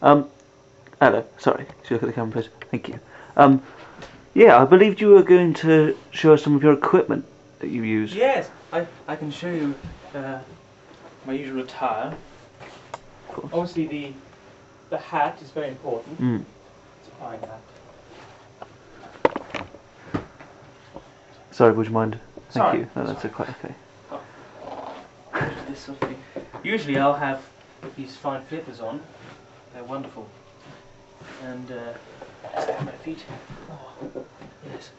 Um, hello. Sorry. Should you look at the camera, please? Thank you. Yeah, I believed you were going to show us some of your equipment that you use. Yes, I can show you my usual attire. Of course. Obviously, the hat is very important. Mm. It's a fine hat. Sorry, would you mind? Thank Sorry. you. No, that's quite okay. This sort of thing. Usually I'll have these fine flippers on. They're wonderful. And my feet. Oh, yes.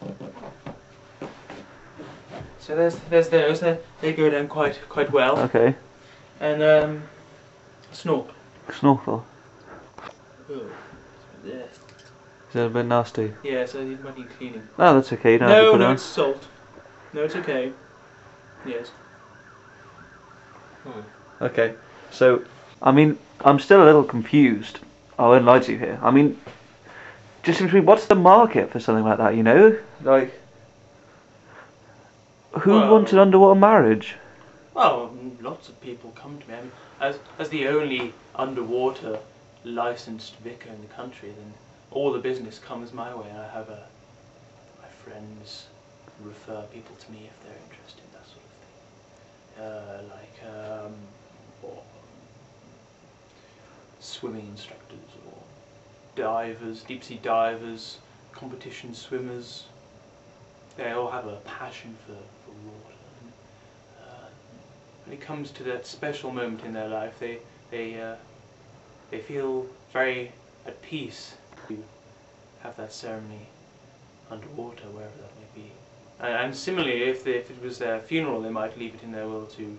So there's those. They go down quite well. Okay. And snorkel. Snorkel. Oh, yes. Is that a bit nasty? Yeah, so you might need cleaning. No, that's okay. You don't have to No, put it no, on. it's salt. No, it's okay. Yes. Okay. So, I mean, I'm still a little confused. I won't lie to you here. I mean, just seems to me, what's the market for something like that? You know, like, who Well- wants an underwater marriage? Well, lots of people come to me. I mean, as the only underwater licensed vicar in the country, then all the business comes my way, and I have my friends refer people to me if they're interested in that sort of thing. Or swimming instructors, or divers, deep sea divers, competition swimmers. They all have a passion for water. When it comes to that special moment in their life, they feel very at peace to have that ceremony underwater, wherever that may be. And similarly, if it was their funeral, they might leave it in their will to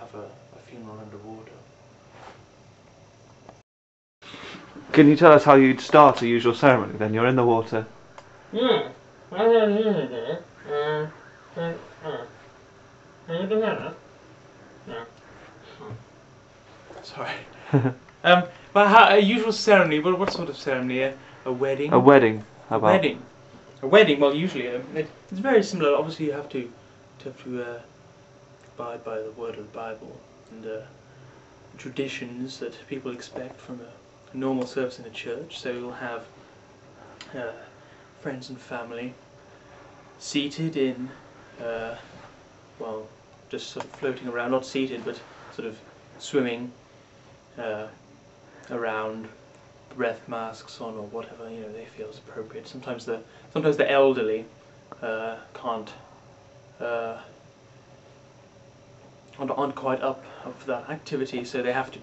have a funeral underwater. Can you tell us how you'd start a usual ceremony? Then you're in the water. Yeah. Sorry. But a usual ceremony. What sort of ceremony? A wedding. A wedding. How about? Wedding. A wedding. Well, usually it's very similar. Obviously, you have to abide by the word of the Bible and traditions that people expect from a normal service in a church. So you'll have friends and family seated in, well, just sort of floating around, not seated, but sort of swimming around, breath masks on or whatever they feel is appropriate. Sometimes the elderly can't aren't quite up for that activity, so they have to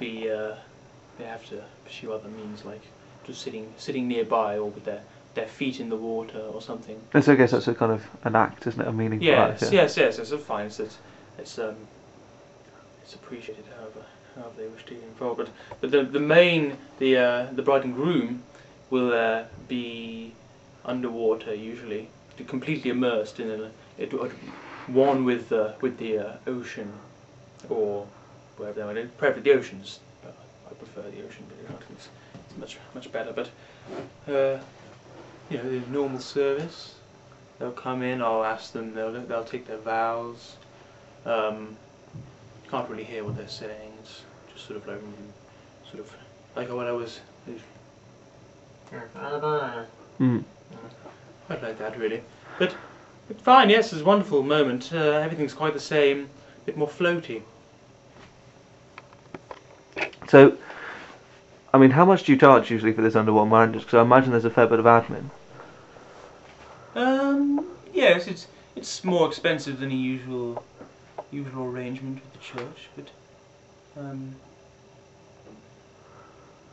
pursue other means, like just sitting nearby or with their feet in the water or something. Yes, I guess that's a kind of an act, isn't it? A meaningful act. Yes. It's fine. It's appreciated however they wish to get involved. But the main the bride and groom will be underwater usually, completely immersed in one with the ocean or wherever they want. Preferably the oceans. I prefer the ocean, but it's much better. But the normal service. They'll come in. I'll ask them. They'll take their vows. Can't really hear what they're saying. It's just sort of like when I was. Quite like that, really. But fine. Yes, it's a wonderful moment. Everything's quite the same. A bit more floaty. So, I mean, how much do you charge usually for this underwater marriage? Because I imagine there's a fair bit of admin. Yes, it's more expensive than a usual arrangement with the church, but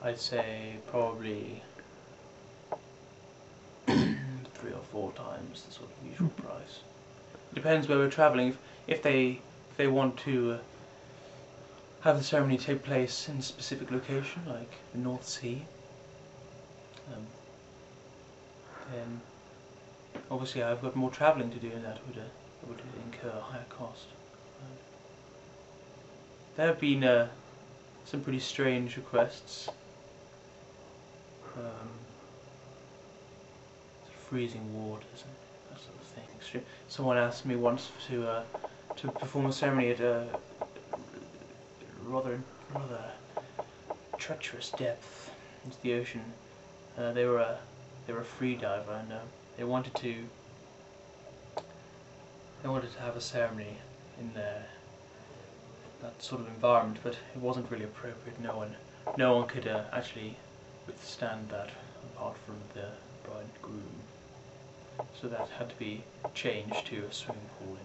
I'd say probably 3 or 4 times the sort of usual price. It depends where we're travelling. If they want to have the ceremony take place in a specific location, like the North Sea, then obviously I've got more travelling to do, and that would incur a higher cost. There have been some pretty strange requests. Freezing waters and that sort of thing. Someone asked me once to perform a ceremony at a rather treacherous depth. into the ocean. They were a free diver, and they wanted to have a ceremony in that sort of environment, but it wasn't really appropriate. No one could actually withstand that apart from the bride and groom. So that had to be changed to a swimming pool